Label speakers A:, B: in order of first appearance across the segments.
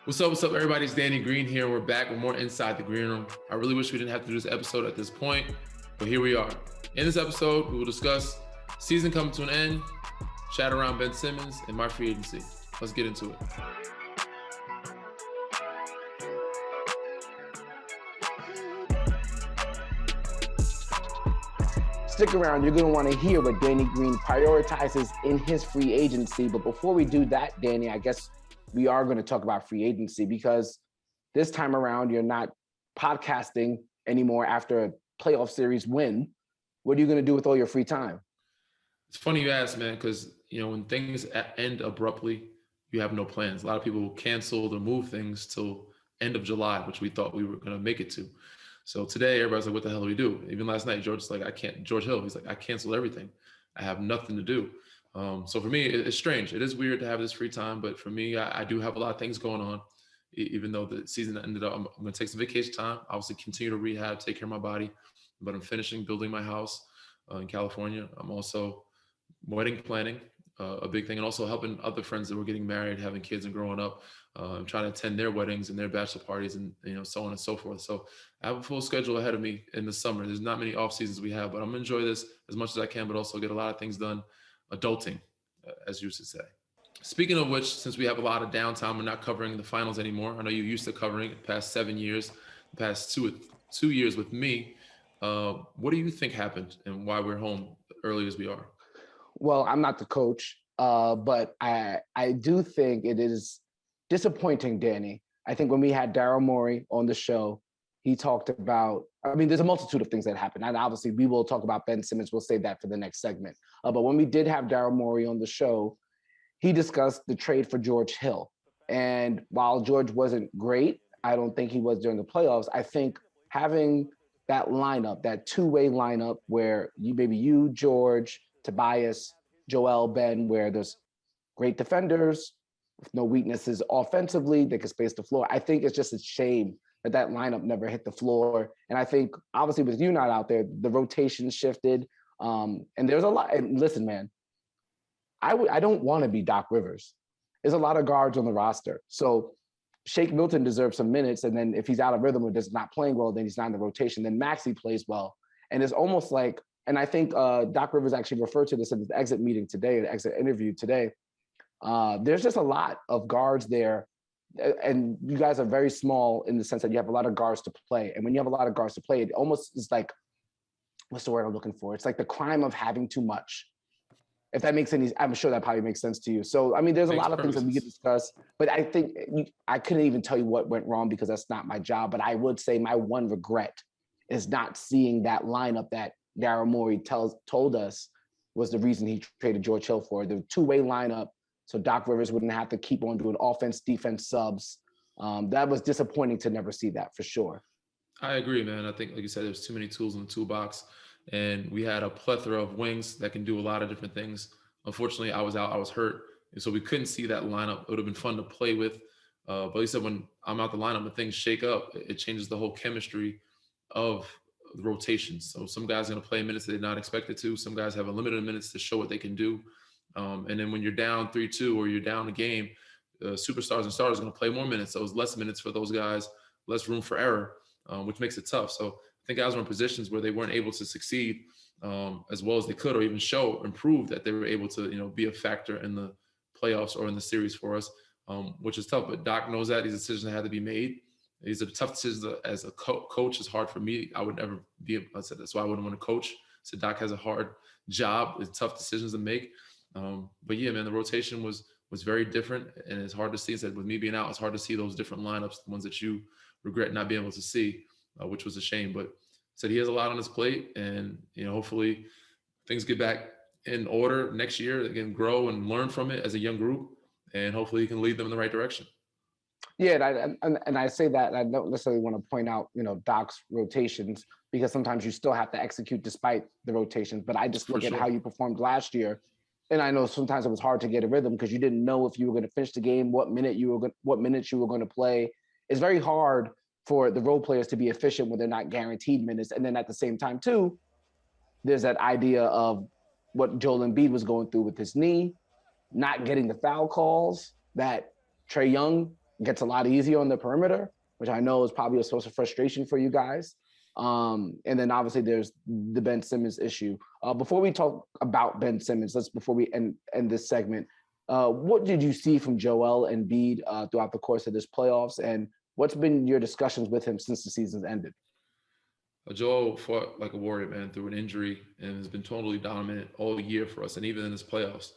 A: What's up, everybody? It's Danny Green here. We're back with more Inside the Green Room. I really wish we didn't have to do this episode at this point, but here we are. In this episode, we will discuss season coming to an end, chat around Ben Simmons, and my free agency. Let's get into it.
B: Stick around, you're going to want to hear what Danny Green prioritizes in his free agency. But before we do that, Danny, I guess we are going to talk about free agency because this time around, you're not podcasting anymore after a playoff series win. What are you going to do with all your free time?
A: It's funny you ask, man, because, when things end abruptly, you have no plans. A lot of people canceled or move things till end of July, which we thought we were going to make it to. So today, everybody's like, what the hell do we do? Even last night, George Hill, he's like, I canceled everything. I have nothing to do. So for me, it's strange. It is weird to have this free time, but for me, I do have a lot of things going on. Even though the season ended up, I'm going to take some vacation time, obviously continue to rehab, take care of my body, but I'm finishing building my house in California. I'm also wedding planning, a big thing, and also helping other friends that were getting married, having kids and growing up. I'm trying to attend their weddings and their bachelor parties and, so on and so forth. So I have a full schedule ahead of me in the summer. There's not many off seasons we have, but I'm going to enjoy this as much as I can, but also get a lot of things done, adulting, as you used to say. Speaking of which, since we have a lot of downtime, we're not covering the finals anymore. I know you're used to covering it the past 7 years, the past two years with me. What do you think happened and why we're home early as we are?
B: Well, I'm not the coach, but I do think it is disappointing, Danny. I think when we had Daryl Morey on the show, he talked about, there's a multitude of things that happened. And obviously, we will talk about Ben Simmons. We'll save that for the next segment. But when we did have Daryl Morey on the show, he discussed the trade for George Hill. And while George wasn't great, I don't think he was during the playoffs. I think having that lineup, that two-way lineup where you, George, Tobias, Joel, Ben, where there's great defenders, with no weaknesses offensively, they can space the floor. I think it's just a shame that lineup never hit the floor. And I think, obviously, with you not out there, the rotation shifted. And there's a lot. And listen, man, I don't want to be Doc Rivers. There's a lot of guards on the roster. So Shake Milton deserves some minutes. And then if he's out of rhythm or just not playing well, then he's not in the rotation. Then Maxey plays well. And it's almost like, and I think Doc Rivers actually referred to this in the exit meeting today, the exit interview today. There's just a lot of guards there. And you guys are very small in the sense that you have a lot of guards to play. And when you have a lot of guards to play, it almost is like, what's the word I'm looking for? It's like the crime of having too much. If that makes any, I'm sure that probably makes sense to you. So, there's a lot of things that we could discuss, but I think I couldn't even tell you what went wrong because that's not my job. But I would say my one regret is not seeing that lineup that Daryl Morey told us was the reason he traded George Hill for. The two-way lineup, so Doc Rivers wouldn't have to keep on doing offense, defense subs. That was disappointing to never see that for sure.
A: I agree, man. I think, like you said, there's too many tools in the toolbox. And we had a plethora of wings that can do a lot of different things. Unfortunately, I was out, I was hurt. And so we couldn't see that lineup. It would have been fun to play with. But like I said, when I'm out the lineup and things shake up, it changes the whole chemistry of the rotations. So some guys are going to play minutes they're not expected to. Some guys have a limited minutes to show what they can do. And then when you're down 3-2 or you're down a game, superstars and stars are going to play more minutes. So it's less minutes for those guys, less room for error, which makes it tough. So I think guys were in positions where they weren't able to succeed as well as they could, or even improve that they were able to, be a factor in the playoffs or in the series for us, which is tough. But Doc knows that these decisions had to be made. These are tough decisions as a coach. It's hard for me. I would never be. I said that's why I wouldn't want to coach. So Doc has a hard job. It's tough decisions to make. But yeah, man, the rotation was very different, and it's hard to see. Said with me being out, it's hard to see those different lineups, the ones that you regret not being able to see. Which was a shame, but said he has a lot on his plate, and hopefully things get back in order next year. They can grow and learn from it as a young group, and hopefully he can lead them in the right direction.
B: Yeah, and I say that I don't necessarily want to point out Doc's rotations because sometimes you still have to execute despite the rotations. But I just look at how you performed last year, and I know sometimes it was hard to get a rhythm because you didn't know if you were going to finish the game, what minutes you were going to play. It's very hard for the role players to be efficient when they're not guaranteed minutes. And then at the same time, too, there's that idea of what Joel Embiid was going through with his knee, not getting the foul calls that Trae Young gets a lot easier on the perimeter, which I know is probably a source of frustration for you guys. And then obviously there's the Ben Simmons issue. Before we talk about Ben Simmons, before we end this segment, what did you see from Joel Embiid throughout the course of this playoffs, and what's been your discussions with him since the season's ended?
A: Joel fought like a warrior, man, through an injury and has been totally dominant all year for us, and even in his playoffs.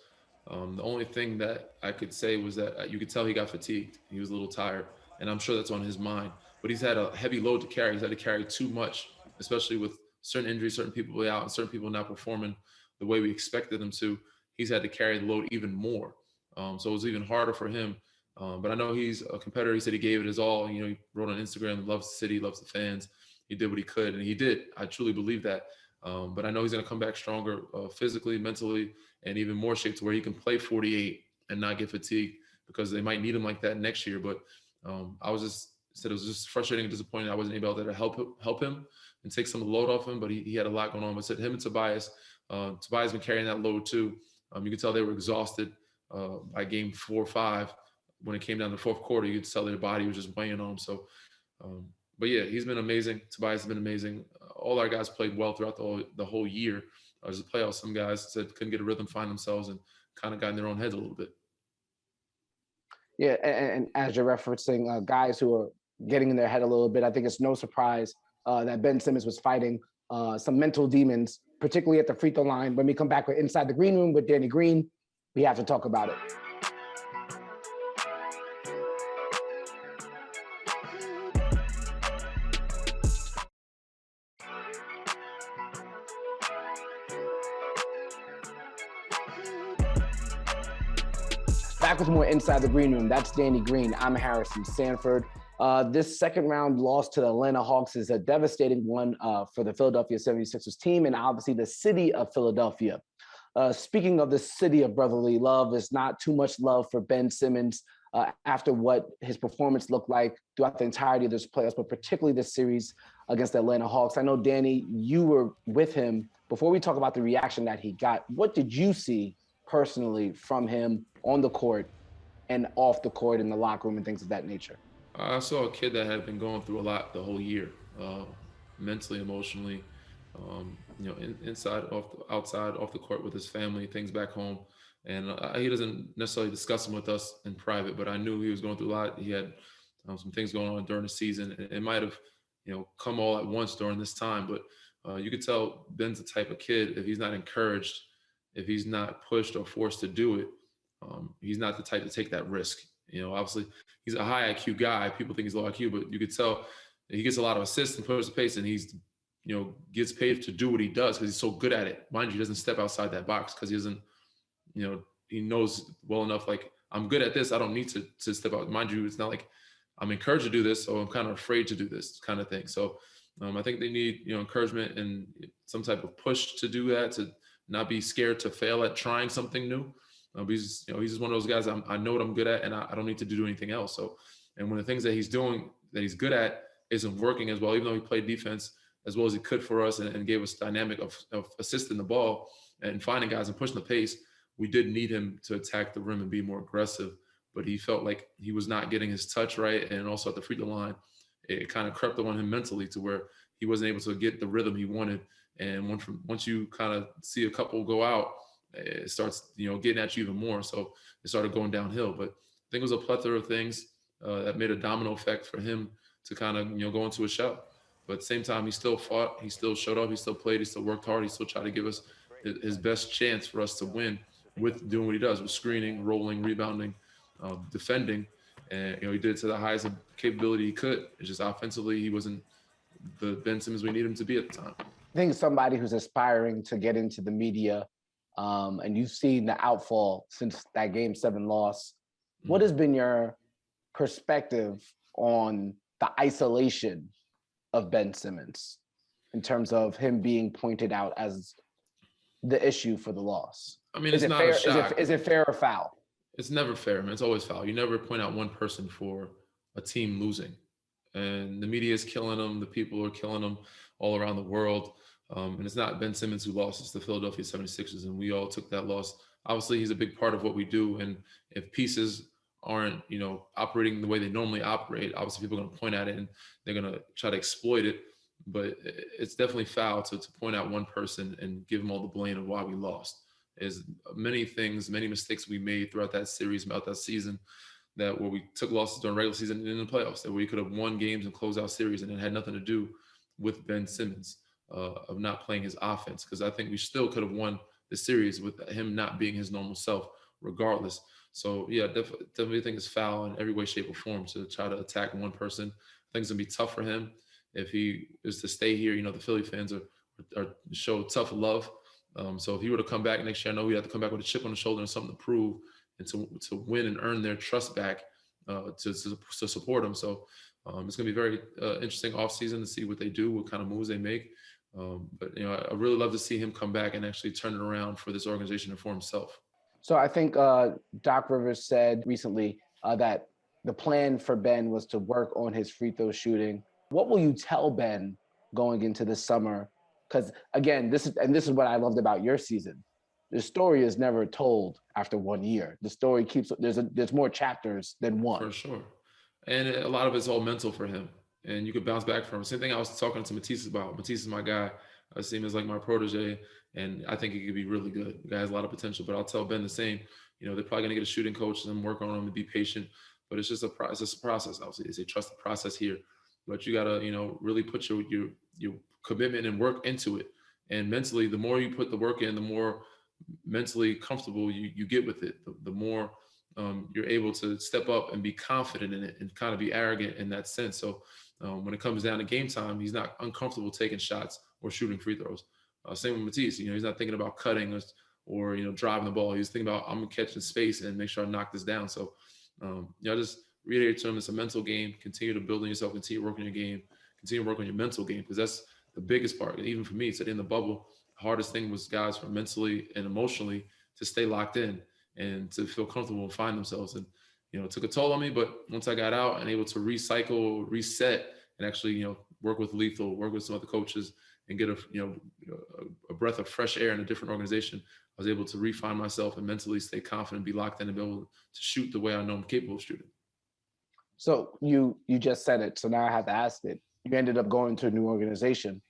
A: The only thing that I could say was that you could tell he got fatigued. He was a little tired, and I'm sure that's on his mind. But he's had a heavy load to carry. He's had to carry too much, especially with certain injuries, certain people out, and certain people not performing the way we expected them to. He's had to carry the load even more. So it was even harder for him. But I know he's a competitor. He said he gave it his all. You know, he wrote on Instagram, loves the city, loves the fans. He did what he could, and he did. I truly believe that. But I know he's going to come back stronger physically, mentally, and even more shape to where he can play 48 and not get fatigued, because they might need him like that next year. But I was just said it was just frustrating and disappointing. I wasn't able to help him and take some of the load off him, but he had a lot going on. But said him and Tobias, Tobias been carrying that load too. You could tell they were exhausted by game 4 or 5 when it came down to the fourth quarter. You could tell their body was just weighing on them. So. But yeah, he's been amazing. Tobias has been amazing. All our guys played well throughout the whole year. As a playoff, some guys said couldn't get a rhythm, find themselves, and kind of got in their own heads a little bit.
B: Yeah, and as you're referencing guys who are getting in their head a little bit, I think it's no surprise that Ben Simmons was fighting some mental demons, particularly at the free throw line. When we come back with Inside the Green Room with Danny Green, we have to talk about it. Back with more Inside the Green Room. That's Danny Green. I'm Harrison Sanford. This second round loss to the Atlanta Hawks is a devastating one for the Philadelphia 76ers team and obviously the city of Philadelphia. Speaking of the city of brotherly love, there's not too much love for Ben Simmons after what his performance looked like throughout the entirety of this playoffs, but particularly this series against the Atlanta Hawks. I know, Danny, you were with him. Before we talk about the reaction that he got, what did you see personally from him on the court and off the court in the locker room and things of that nature?
A: I saw a kid that had been going through a lot the whole year, mentally, emotionally, inside, outside, off the court with his family, things back home. And he doesn't necessarily discuss them with us in private, but I knew he was going through a lot. He had some things going on during the season. It might have, come all at once during this time, but you could tell Ben's the type of kid, if he's not encouraged, if he's not pushed or forced to do it, he's not the type to take that risk. Obviously he's a high IQ guy. People think he's low IQ, but you could tell he gets a lot of assists and pushes the pace, and he's, gets paid to do what he does because he's so good at it. Mind you, he doesn't step outside that box because he doesn't, he knows well enough, like, I'm good at this. I don't need to step out. Mind you, it's not like I'm encouraged to do this, so I'm kind of afraid to do this kind of thing. So I think they need, encouragement and some type of push to do that, to not be scared to fail at trying something new. He's just one of those guys. I know what I'm good at, and I don't need to do anything else. So, and when the things that he's doing that he's good at isn't working as well, even though he played defense as well as he could for us and gave us dynamic of assisting the ball and finding guys and pushing the pace, we did need him to attack the rim and be more aggressive. But he felt like he was not getting his touch right, and also at the free throw line, it kind of crept on him mentally to where he wasn't able to get the rhythm he wanted. And once you kind of see a couple go out, it starts, getting at you even more. So it started going downhill. But I think it was a plethora of things that made a domino effect for him to kind of, go into a shell. But at the same time, he still fought. He still showed up. He still played. He still worked hard. He still tried to give us his best chance for us to win with doing what he does, with screening, rolling, rebounding, defending. And, he did it to the highest capability he could. It's just offensively, he wasn't the Ben Simmons we need him to be at the time.
B: I think somebody who's aspiring to get into the media, and you've seen the outfall since that Game 7 loss. What has been your perspective on the isolation of Ben Simmons in terms of him being pointed out as the issue for the loss?
A: I mean, it's not fair, a shock.
B: Is it fair or foul?
A: It's never fair, man. It's always foul. You never point out one person for a team losing. And the media is killing them. The people are killing them all around the world. And it's not Ben Simmons who lost. It's the Philadelphia 76ers, and we all took that loss. Obviously, he's a big part of what we do. And if pieces aren't, operating the way they normally operate, obviously people are going to point at it and they're going to try to exploit it. But it's definitely foul to point out one person and give them all the blame of why we lost. There's many things, many mistakes we made throughout that series, throughout that season, that where we took losses during regular season and in the playoffs, that we could have won games and closed out series, and it had nothing to do with Ben Simmons of not playing his offense. Because I think we still could have won the series with him not being his normal self, regardless. So yeah, definitely think it's foul in every way, shape, or form to try to attack one person. I think it's gonna be tough for him if he is to stay here. The Philly fans are show tough love. So if he were to come back next year, I know we have to come back with a chip on the shoulder and something to prove and to win and earn their trust back to support him. So it's going to be very interesting offseason to see what they do, what kind of moves they make. But I really love to see him come back and actually turn it around for this organization and for himself.
B: So I think Doc Rivers said recently that the plan for Ben was to work on his free throw shooting. What will you tell Ben going into this summer? Because again, this is what I loved about your season. The story is never told after 1 year. The story keeps there's more chapters than one.
A: For sure, and a lot of it's all mental for him, and you could bounce back from it. Same thing I was talking to Matisse about. Matisse is my guy. I see him as like my protege, and I think he could be really good. The guy has a lot of potential, but I'll tell Ben the same. They're probably going to get a shooting coach and work on him and be patient. But it's just a process. Obviously, it's a trusted process here. But you got to, really put your commitment and work into it. And mentally, the more you put the work in, the more mentally comfortable you get with it. The more you're able to step up and be confident in it and kind of be arrogant in that sense. So when it comes down to game time, he's not uncomfortable taking shots or shooting free throws. Same with Matisse. He's not thinking about cutting or driving the ball. He's thinking about, I'm gonna catch in space and make sure I knock this down. So I just reiterate to him, it's a mental game. Continue to build on yourself. Continue to work on your game. Continue to work on your mental game, because that's the biggest part. And even for me, in the bubble, the hardest thing was guys from mentally and emotionally to stay locked in and to feel comfortable and find themselves. And it took a toll on me, but once I got out and able to recycle, reset, and actually work with Lethal, work with some other coaches, and get a breath of fresh air in a different organization, I was able to refine myself and mentally stay confident, be locked in, and be able to shoot the way I know I'm capable of shooting.
B: So you just said it, so now I have to ask it. You ended up going to a new organization.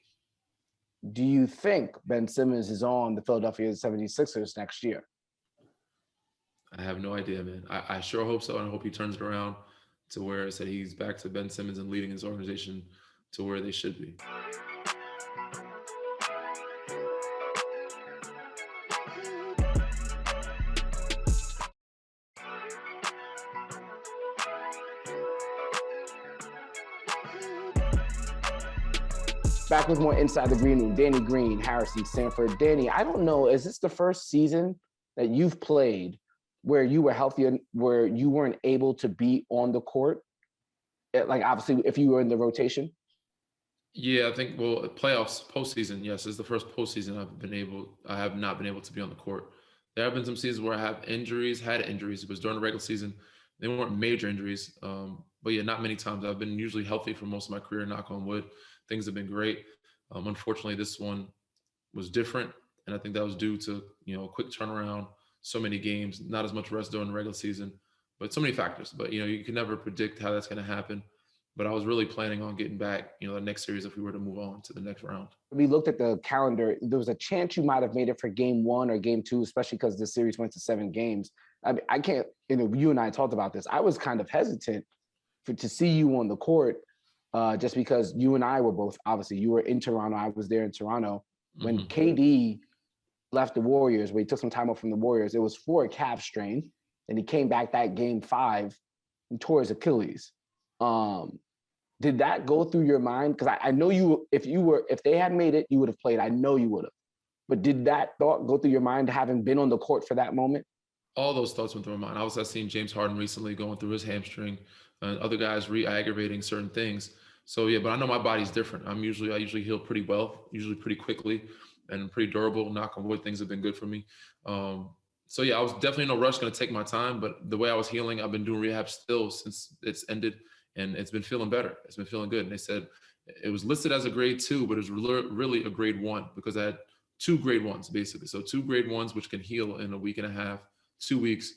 B: Do you think Ben Simmons is on the Philadelphia 76ers next year?
A: I have no idea, man. I sure hope so, and I hope he turns it around to where he's back to Ben Simmons and leading his organization to where they should be.
B: Back with more Inside the Green Room. Danny Green, Harrison Sanford. Danny, I don't know, is this the first season that you've played where you were healthy and where you weren't able to be on the court? Like, obviously, if you were in the rotation?
A: Yeah, I think, playoffs, postseason, yes, it's the first postseason I have not been able to be on the court. There have been some seasons where I had injuries. It was during the regular season. They weren't major injuries. But yeah, not many times. I've been usually healthy for most of my career, knock on wood. Things have been great. Unfortunately, this one was different. And I think that was due to, a quick turnaround, so many games, not as much rest during the regular season, but so many factors. But, you can never predict how that's going to happen. But I was really planning on getting back, the next series if we were to move on to the next round.
B: We looked at the calendar. There was a chance you might have made it for game 1 or game 2, especially because the series went to 7 games. I mean, I can't, you and I talked about this. I was kind of hesitant to see you on the court just because you and I were both, obviously, you were in Toronto. I was there in Toronto. When KD left the Warriors, where he took some time off from the Warriors, it was for a calf strain. And he came back that game 5 and tore his Achilles. Did that go through your mind? Because I know if they had made it, you would have played. I know you would have. But did that thought go through your mind, having been on the court for that moment?
A: All those thoughts went through my mind. I've seen James Harden recently going through his hamstring, and other guys re-aggravating certain things. So yeah, but I know my body's different. I usually heal pretty well, usually pretty quickly, and pretty durable. Knock on wood, things have been good for me. So yeah, I was definitely in no rush, going to take my time. But the way I was healing, I've been doing rehab still since it's ended. And it's been feeling better. It's been feeling good. And they said it was listed as a grade 2, but it was really a grade 1 because I had 2 grade 1s basically. So 2 grade 1s, which can heal in a week and a half, 2 weeks.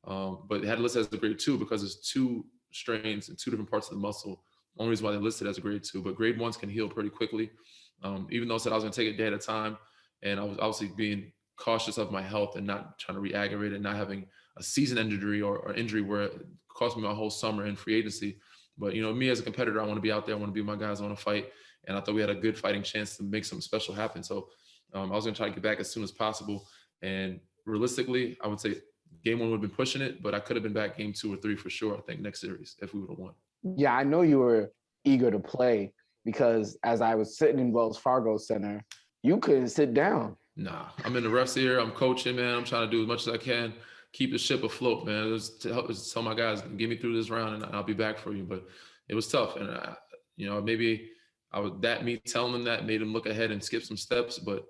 A: But they had it listed as a grade 2 because there's 2 strains in 2 different parts of the muscle. Only reason why they listed as a grade 2, but grade 1s can heal pretty quickly. Even though I said I was going to take it day at a time, and I was obviously being cautious of my health and not trying to re-aggravate it, not having a season injury or injury where it cost me my whole summer in free agency. But me as a competitor, I want to be out there. I want to be my guys. I want to fight, and I thought we had a good fighting chance to make something special happen. So I was going to try to get back as soon as possible. And realistically, I would say game 1 would have been pushing it, but I could have been back game 2 or 3 for sure. I think next series if we would have won.
B: Yeah, I know you were eager to play because as I was sitting in Wells Fargo Center, you couldn't sit down.
A: Nah, I'm in the refs here. I'm coaching, man. I'm trying to do as much as I can, keep the ship afloat, man. Just to help tell my guys, get me through this round, and I'll be back for you. But it was tough, and maybe me telling them that made them look ahead and skip some steps. But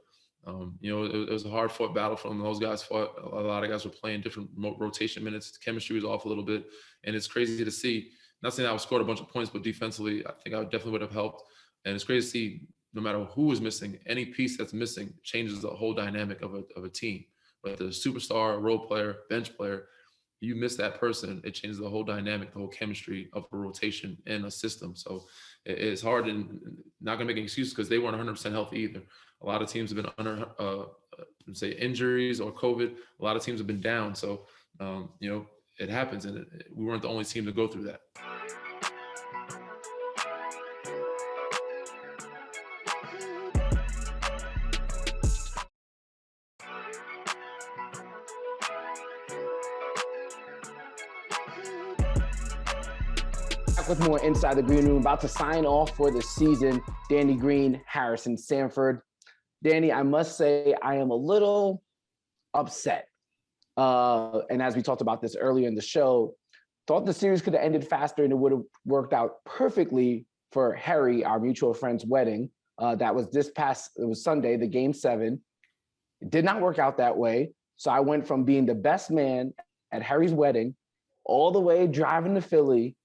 A: it was a hard fought battle for them. Those guys fought. A lot of guys were playing different rotation minutes. The chemistry was off a little bit, and it's crazy to see. Not saying I would scored a bunch of points, but defensively, I think I definitely would have helped. And it's crazy to see no matter who is missing, any piece that's missing changes the whole dynamic of a team. Whether it's a superstar, a role player, bench player, you miss that person, it changes the whole dynamic, the whole chemistry of a rotation and a system. So it's hard and not going to make an excuse because they weren't 100% healthy either. A lot of teams have been under, say, injuries or COVID. A lot of teams have been down. So, it happens, and we weren't the only team to go through that.
B: With more Inside the Green Room, about to sign off for the season, Danny Green, Harrison Sanford. Danny, I must say I am a little upset. And as we talked about this earlier in the show, thought the series could have ended faster and it would have worked out perfectly for Harry, our mutual friend's wedding. That was it was Sunday, the game 7. It did not work out that way. So I went from being the best man at Harry's wedding all the way driving to Philly,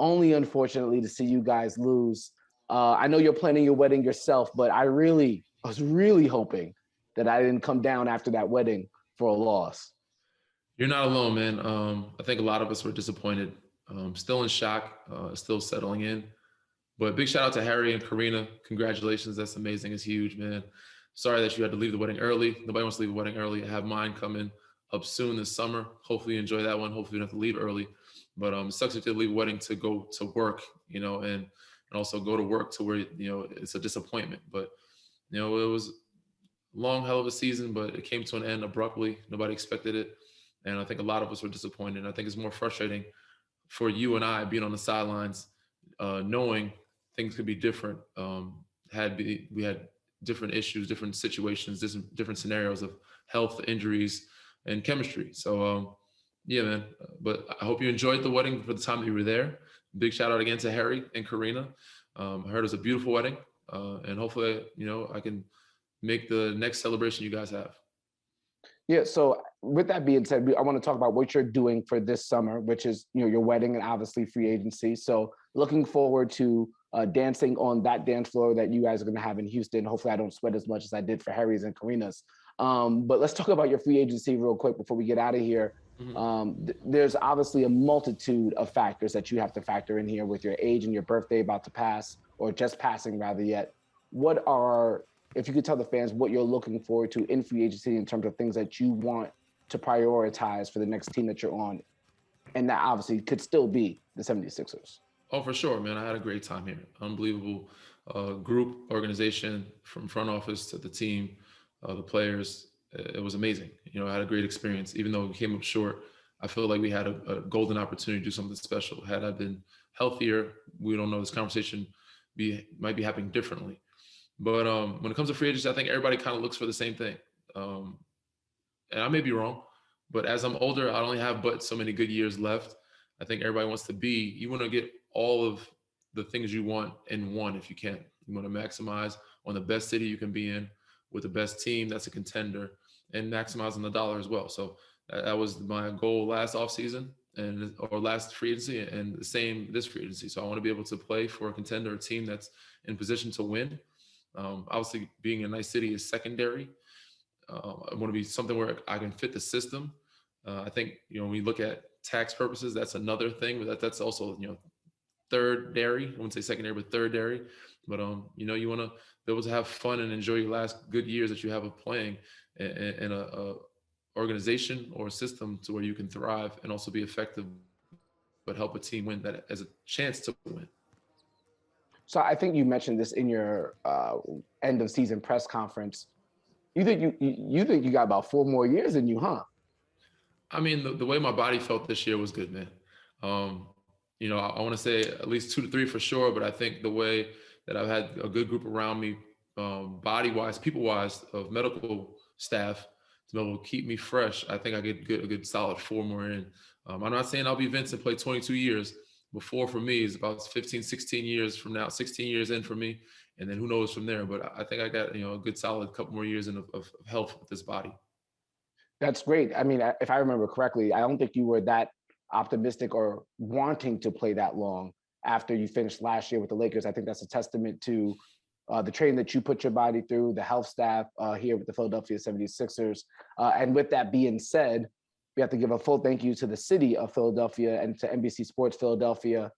B: only unfortunately to see you guys lose. I know you're planning your wedding yourself, but I was really hoping that I didn't come down after that wedding for a loss.
A: You're not alone, man. I think a lot of us were disappointed, still in shock, still settling in. But big shout out to Harry and Karina. Congratulations. That's amazing. It's huge, man. Sorry that you had to leave the wedding early. Nobody wants to leave a wedding early. I have mine coming up soon this summer. Hopefully you enjoy that one. Hopefully you don't have to leave early. But it sucks that you leave a wedding to go to work, and also go to work to where, it's a disappointment. But, it was a long, hell of a season, but it came to an end abruptly. Nobody expected it. And I think a lot of us were disappointed. I think it's more frustrating for you and I being on the sidelines, knowing things could be different. We had different issues, different situations, different scenarios of health, injuries, and chemistry. So, yeah, man. But I hope you enjoyed the wedding for the time that you were there. Big shout out again to Harry and Karina. I heard it was a beautiful wedding, and hopefully, I can make the next celebration you guys have.
B: Yeah. So with that being said, I want to talk about what you're doing for this summer, which is your wedding and obviously free agency. So looking forward to dancing on that dance floor that you guys are going to have in Houston. Hopefully, I don't sweat as much as I did for Harry's and Karina's. But let's talk about your free agency real quick before we get out of here. There's obviously a multitude of factors that you have to factor in here with your age and your birthday about to pass, or just passing rather yet. If you could tell the fans what you're looking forward to in free agency in terms of things that you want to prioritize for the next team that you're on. And that obviously could still be the 76ers.
A: Oh, for sure, man. I had a great time here. Unbelievable group, organization, from front office to the team, the players. It was amazing. I had a great experience. Even though we came up short, I feel like we had a golden opportunity to do something special. Had I been healthier, we don't know, this conversation might be happening differently. But when it comes to free agency, I think everybody kind of looks for the same thing. And I may be wrong, but as I'm older, I only have but so many good years left. I think everybody wants to you want to get all of the things you want in one if you can. You want to maximize on the best city you can be in with the best team that's a contender, and maximizing the dollar as well. So that was my goal last offseason or last free agency, and the same this free agency. So I want to be able to play for a contender, a team that's in position to win. Obviously, being in a nice city is secondary. I want to be something where I can fit the system. I think, when we look at tax purposes, that's another thing. But that's also, third dairy. I wouldn't say secondary, but third dairy. But you want to be able to have fun and enjoy your last good years that you have of playing in a organization or a system to where you can thrive and also be effective, but help a team win that as a chance to win.
B: So I think you mentioned this in your end of season press conference. You think you got about 4 more years in you, huh?
A: I mean, the way my body felt this year was good, man. I want to say at least 2 to 3 for sure, but I think the way that I've had a good group around me, body-wise, people-wise, of medical staff to be able to keep me fresh, I think I get a good solid 4 more in. I'm not saying I'll be Vince and play 22 years. Before for me is about 15, 16 years from now, 16 years in for me. And then who knows from there. But I think I got, a good solid couple more years of health with this body.
B: That's great. I mean, if I remember correctly, I don't think you were that optimistic or wanting to play that long after you finished last year with the Lakers. I think that's a testament to the training that you put your body through, the health staff here with the Philadelphia 76ers. And with that being said, we have to give a full thank you to the city of Philadelphia and to NBC Sports Philadelphia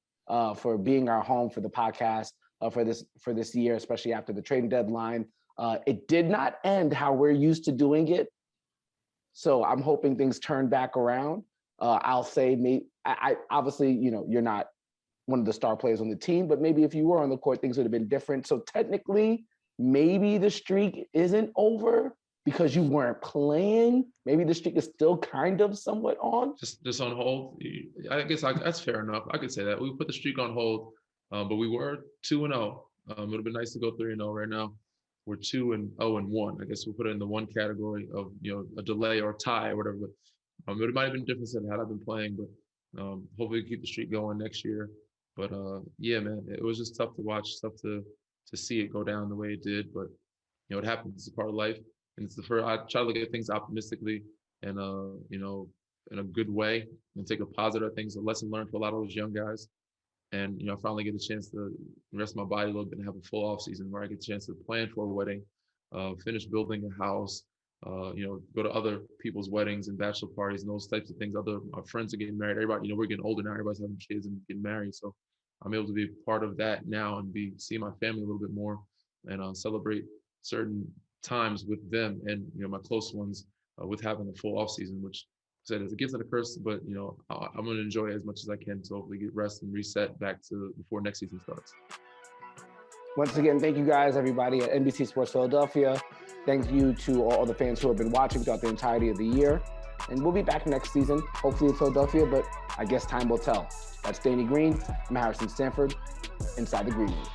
B: for being our home for the podcast for this year, especially after the trade deadline. It did not end how we're used to doing it. So I'm hoping things turn back around. I'll say, I obviously, you're not one of the star players on the team, but maybe if you were on the court, things would have been different. So technically, maybe the streak isn't over because you weren't playing. Maybe the streak is still kind of somewhat on.
A: Just on hold. I guess that's fair enough. I could say that. We put the streak on hold, but we were 2-0. It would have been nice to go 3-0 right now. We're 2-0-1. I guess we'll put it in the one category of, a delay or a tie or whatever. But it might have been different than had I been playing, but hopefully we keep the streak going next year. But yeah, man, it was just tough to watch, tough to see it go down the way it did. But it happens. It's a part of life. And it's the first. I try to look at things optimistically and in a good way and take a positive things, a lesson learned for a lot of those young guys. And I finally get a chance to rest my body a little bit and have a full off season where I get a chance to plan for a wedding, finish building a house, go to other people's weddings and bachelor parties and those types of things. Our friends are getting married. Everybody, we're getting older now. Everybody's having kids and getting married. So I'm able to be part of that now and see my family a little bit more and celebrate certain times with them and my close ones with having a full off season, which I said is a gift and a curse, but I'm going to enjoy it as much as I can to hopefully get rest and reset back to before next season starts.
B: Once again, thank you guys, everybody at NBC Sports Philadelphia. Thank you to all the fans who have been watching throughout the entirety of the year. And we'll be back next season, hopefully in Philadelphia, but I guess time will tell. That's Danny Green. I'm Harrison Sanford, inside the Green Room.